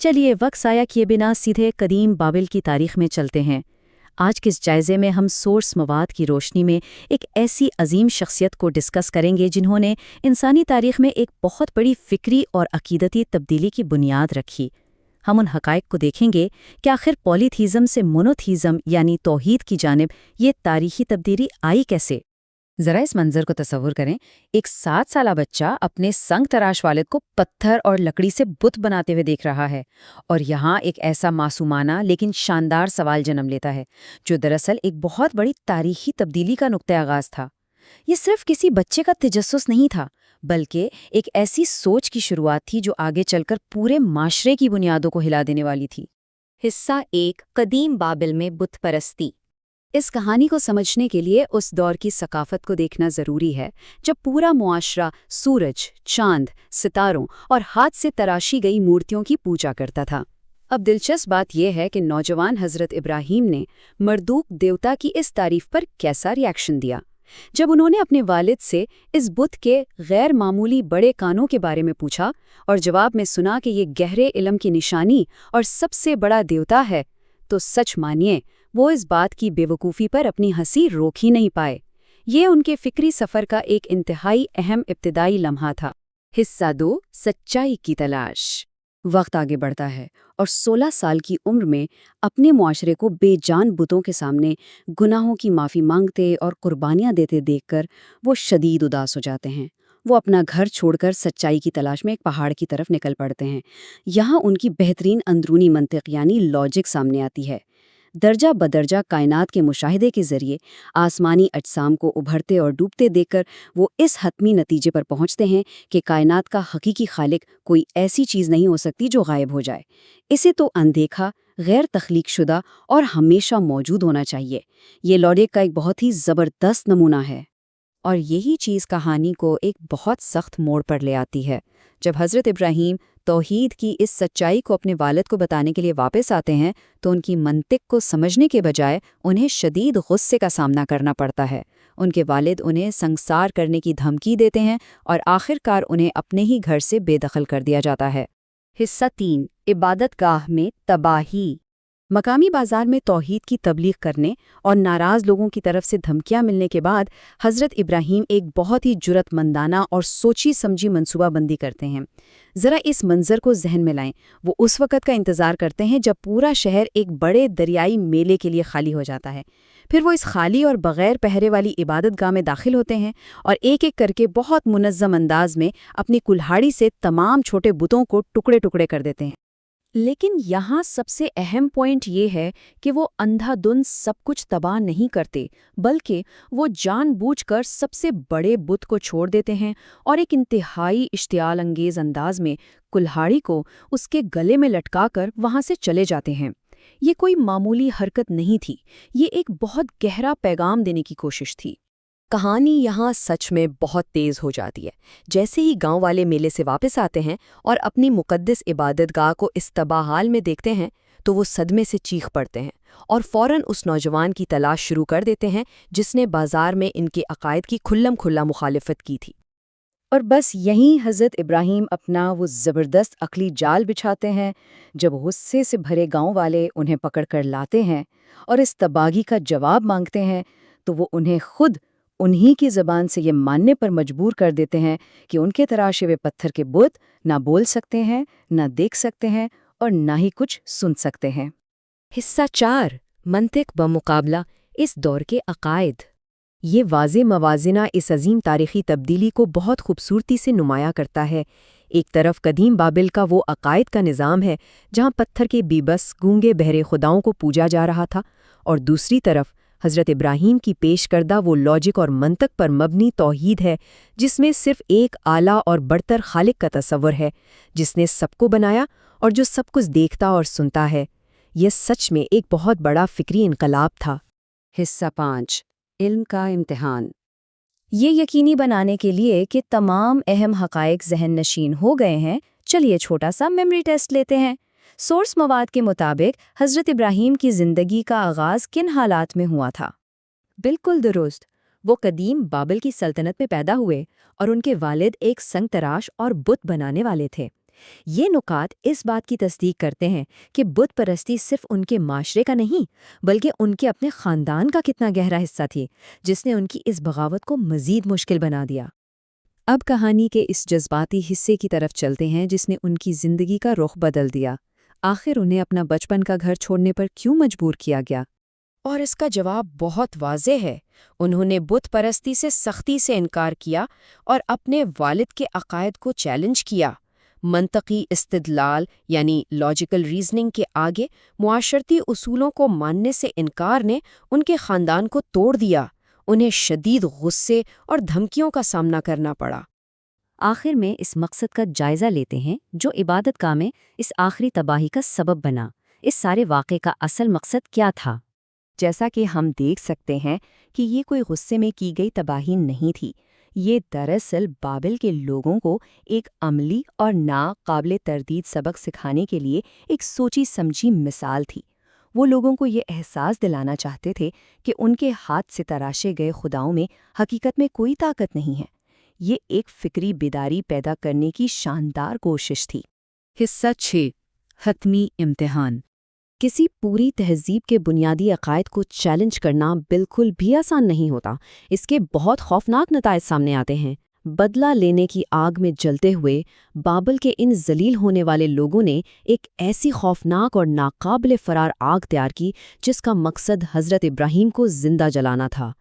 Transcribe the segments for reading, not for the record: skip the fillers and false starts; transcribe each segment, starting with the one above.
چلیے وقت ضائع کیے بنا سیدھے قدیم بابل کی تاریخ میں چلتے ہیں۔ آج کے اس جائزے میں ہم سورس مواد کی روشنی میں ایک ایسی عظیم شخصیت کو ڈسکس کریں گے جنہوں نے انسانی تاریخ میں ایک بہت بڑی فکری اور عقیدتی تبدیلی کی بنیاد رکھی۔ ہم ان حقائق کو دیکھیں گے کہ آخر پولیتھیزم سے مونوتھیزم یعنی توحید کی جانب یہ تاریخی تبدیلی آئی کیسے۔ ذرا اس منظر کو تصور کریں، ایک 7 سالہ بچہ اپنے سنگ تراش والد کو پتھر اور لکڑی سے بت بناتے ہوئے دیکھ رہا ہے، اور یہاں ایک ایسا معصومانہ لیکن شاندار سوال جنم لیتا ہے جو دراصل ایک بہت بڑی تاریخی تبدیلی کا نقطہ آغاز تھا۔ یہ صرف کسی بچے کا تجسس نہیں تھا، بلکہ ایک ایسی سوچ کی شروعات تھی جو آگے چل کر پورے معاشرے کی بنیادوں کو ہلا دینے والی تھی۔ حصہ 1 قدیم بابل میں بت پرستی۔ اس کہانی کو سمجھنے کے لیے اس دور کی ثقافت کو دیکھنا ضروری ہے جب پورا معاشرہ سورج، چاند، ستاروں اور ہاتھ سے تراشی گئی مورتیوں کی پوجا کرتا تھا۔ اب دلچسپ بات یہ ہے کہ نوجوان حضرت ابراہیم نے مردوک دیوتا کی اس تعریف پر کیسا ری ایکشن دیا۔ جب انہوں نے اپنے والد سے اس بت کے غیر معمولی بڑے کانوں کے بارے میں پوچھا اور جواب میں سنا کہ یہ گہرے علم کی نشانی اور سب سے بڑا دیوتا ہے، تو سچ مانیے وہ اس بات کی بے وقوفی پر اپنی ہنسی روک ہی نہیں پائے۔ یہ ان کے فکری سفر کا ایک انتہائی اہم ابتدائی لمحہ تھا۔ حصہ 2 سچائی کی تلاش۔ وقت آگے بڑھتا ہے اور 16 سال کی عمر میں اپنے معاشرے کو بے جان بتوں کے سامنے گناہوں کی معافی مانگتے اور قربانیاں دیتے دیکھ کر وہ شدید اداس ہو جاتے ہیں۔ وہ اپنا گھر چھوڑ کر سچائی کی تلاش میں ایک پہاڑ کی طرف نکل پڑتے ہیں۔ یہاں ان کی بہترین اندرونی منطق یعنی لاجک سامنے آتی ہے۔ درجہ بدرجہ کائنات کے مشاہدے کے ذریعے آسمانی اجسام کو ابھرتے اور ڈوبتے دیکھ کر وہ اس حتمی نتیجے پر پہنچتے ہیں کہ کائنات کا حقیقی خالق کوئی ایسی چیز نہیں ہو سکتی جو غائب ہو جائے۔ اسے تو اندیکھا، غیر تخلیق شدہ اور ہمیشہ موجود ہونا چاہیے۔ یہ لاجک کا ایک بہت ہی زبردست نمونہ ہے۔ اور یہی چیز کہانی کو ایک بہت سخت موڑ پر لے آتی ہے۔ جب حضرت ابراہیم توحید کی اس سچائی کو اپنے والد کو بتانے کے لیے واپس آتے ہیں تو ان کی منطق کو سمجھنے کے بجائے انہیں شدید غصے کا سامنا کرنا پڑتا ہے۔ ان کے والد انہیں سنگسار کرنے کی دھمکی دیتے ہیں اور آخرکار انہیں اپنے ہی گھر سے بے دخل کر دیا جاتا ہے۔ حصہ 3 عبادت گاہ میں تباہی۔ مقامی بازار میں توحید کی تبلیغ کرنے اور ناراض لوگوں کی طرف سے دھمکیاں ملنے کے بعد حضرت ابراہیم ایک بہت ہی جرأت مندانہ اور سوچی سمجھی منصوبہ بندی کرتے ہیں۔ ذرا اس منظر کو ذہن میں لائیں۔ وہ اس وقت کا انتظار کرتے ہیں جب پورا شہر ایک بڑے دریائی میلے کے لیے خالی ہو جاتا ہے۔ پھر وہ اس خالی اور بغیر پہرے والی عبادت گاہ میں داخل ہوتے ہیں اور ایک ایک کر کے بہت منظم انداز میں اپنی کلہاڑی سے تمام چھوٹے بتوں کو ٹکڑے ٹکڑے کر دیتے ہیں۔ لیکن یہاں سب سے اہم پوائنٹ یہ ہے کہ وہ اندھا دھند سب کچھ تباہ نہیں کرتے، بلکہ وہ جان بوجھ کر سب سے بڑے بت کو چھوڑ دیتے ہیں اور ایک انتہائی اشتعال انگیز انداز میں کلہاڑی کو اس کے گلے میں لٹکا کر وہاں سے چلے جاتے ہیں۔ یہ کوئی معمولی حرکت نہیں تھی، یہ ایک بہت گہرا پیغام دینے کی کوشش تھی۔ کہانی یہاں سچ میں بہت تیز ہو جاتی ہے۔ جیسے ہی گاؤں والے میلے سے واپس آتے ہیں اور اپنی مقدس عبادت گاہ کو اس تباہ حال میں دیکھتے ہیں تو وہ صدمے سے چیخ پڑتے ہیں اور فوراً اس نوجوان کی تلاش شروع کر دیتے ہیں جس نے بازار میں ان کے عقائد کی کھلم کھلا مخالفت کی تھی۔ اور بس یہیں حضرت ابراہیم اپنا وہ زبردست عقلی جال بچھاتے ہیں۔ جب غصے سے بھرے گاؤں والے انہیں پکڑ کر لاتے ہیں اور اس تباہی کا جواب مانگتے ہیں تو وہ انہیں خود انہی کی زبان سے یہ ماننے پر مجبور کر دیتے ہیں کہ ان کے تراشے ہوئے پتھر کے بت نہ بول سکتے ہیں، نہ دیکھ سکتے ہیں اور نہ ہی کچھ سن سکتے ہیں۔ حصہ 4 منطق بمقابلہ اس دور کے عقائد۔ یہ واضح موازنہ اس عظیم تاریخی تبدیلی کو بہت خوبصورتی سے نمایاں کرتا ہے۔ ایک طرف قدیم بابل کا وہ عقائد کا نظام ہے جہاں پتھر کے بے بس گونگے بہرے خداؤں کو پوجا جا رہا تھا، اور دوسری طرف حضرت ابراہیم کی پیش کردہ وہ لاجک اور منطق پر مبنی توحید ہے جس میں صرف ایک اعلیٰ اور برتر خالق کا تصور ہے جس نے سب کو بنایا اور جو سب کچھ دیکھتا اور سنتا ہے۔ یہ سچ میں ایک بہت بڑا فکری انقلاب تھا۔ حصہ 5 علم کا امتحان۔ یہ یقینی بنانے کے لیے کہ تمام اہم حقائق ذہن نشین ہو گئے ہیں، چلیے چھوٹا سا میموری ٹیسٹ لیتے ہیں۔ سورس مواد کے مطابق حضرت ابراہیم کی زندگی کا آغاز کن حالات میں ہوا تھا؟ بالکل درست، وہ قدیم بابل کی سلطنت میں پیدا ہوئے اور ان کے والد ایک سنگ تراش اور بت بنانے والے تھے۔ یہ نکات اس بات کی تصدیق کرتے ہیں کہ بت پرستی صرف ان کے معاشرے کا نہیں بلکہ ان کے اپنے خاندان کا کتنا گہرا حصہ تھی، جس نے ان کی اس بغاوت کو مزید مشکل بنا دیا۔ اب کہانی کے اس جذباتی حصے کی طرف چلتے ہیں جس نے ان کی زندگی کا رخ بدل دیا۔ آخر انہیں اپنا بچپن کا گھر چھوڑنے پر کیوں مجبور کیا گیا؟ اور اس کا جواب بہت واضح ہے۔ انہوں نے بت پرستی سے سختی سے انکار کیا اور اپنے والد کے عقائد کو چیلنج کیا۔ منطقی استدلال یعنی لاجیکل ریزننگ کے آگے معاشرتی اصولوں کو ماننے سے انکار نے ان کے خاندان کو توڑ دیا۔ انہیں شدید غصے اور دھمکیوں کا سامنا کرنا پڑا۔ آخر میں اس مقصد کا جائزہ لیتے ہیں جو عبادت گاہ میں اس آخری تباہی کا سبب بنا۔ اس سارے واقعے کا اصل مقصد کیا تھا؟ جیسا کہ ہم دیکھ سکتے ہیں کہ یہ کوئی غصے میں کی گئی تباہی نہیں تھی، یہ دراصل بابل کے لوگوں کو ایک عملی اور ناقابل تردید سبق سکھانے کے لیے ایک سوچی سمجھی مثال تھی۔ وہ لوگوں کو یہ احساس دلانا چاہتے تھے کہ ان کے ہاتھ سے تراشے گئے خداؤں میں حقیقت میں کوئی طاقت نہیں ہے۔ یہ ایک فکری بیداری پیدا کرنے کی شاندار کوشش تھی۔ حصہ 6 حتمی امتحان۔ کسی پوری تہذیب کے بنیادی عقائد کو چیلنج کرنا بالکل بھی آسان نہیں ہوتا۔ اس کے بہت خوفناک نتائج سامنے آتے ہیں۔ بدلہ لینے کی آگ میں جلتے ہوئے بابل کے ان ذلیل ہونے والے لوگوں نے ایک ایسی خوفناک اور ناقابل فرار آگ تیار کی جس کا مقصد حضرت ابراہیم کو زندہ جلانا تھا۔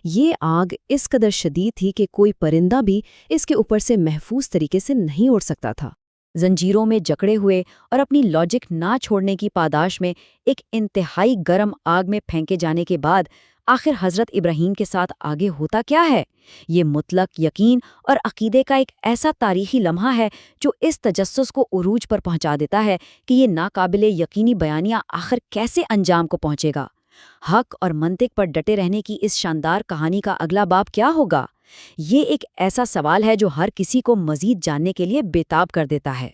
یہ آگ اس قدر شدید تھی کہ کوئی پرندہ بھی اس کے اوپر سے محفوظ طریقے سے نہیں اڑ سکتا تھا۔ زنجیروں میں جکڑے ہوئے اور اپنی لاجک نہ چھوڑنے کی پاداش میں ایک انتہائی گرم آگ میں پھینکے جانے کے بعد آخر حضرت ابراہیم کے ساتھ آگے ہوتا کیا ہے؟ یہ مطلق یقین اور عقیدے کا ایک ایسا تاریخی لمحہ ہے جو اس تجسس کو عروج پر پہنچا دیتا ہے کہ یہ ناقابل یقینی بیانیہ آخر کیسے انجام کو پہنچے گا۔ حق اور منطق پر ڈٹے رہنے کی اس شاندار کہانی کا اگلا باب کیا ہوگا؟ یہ ایک ایسا سوال ہے جو ہر کسی کو مزید جاننے کے لیے بے تاب کر دیتا ہے۔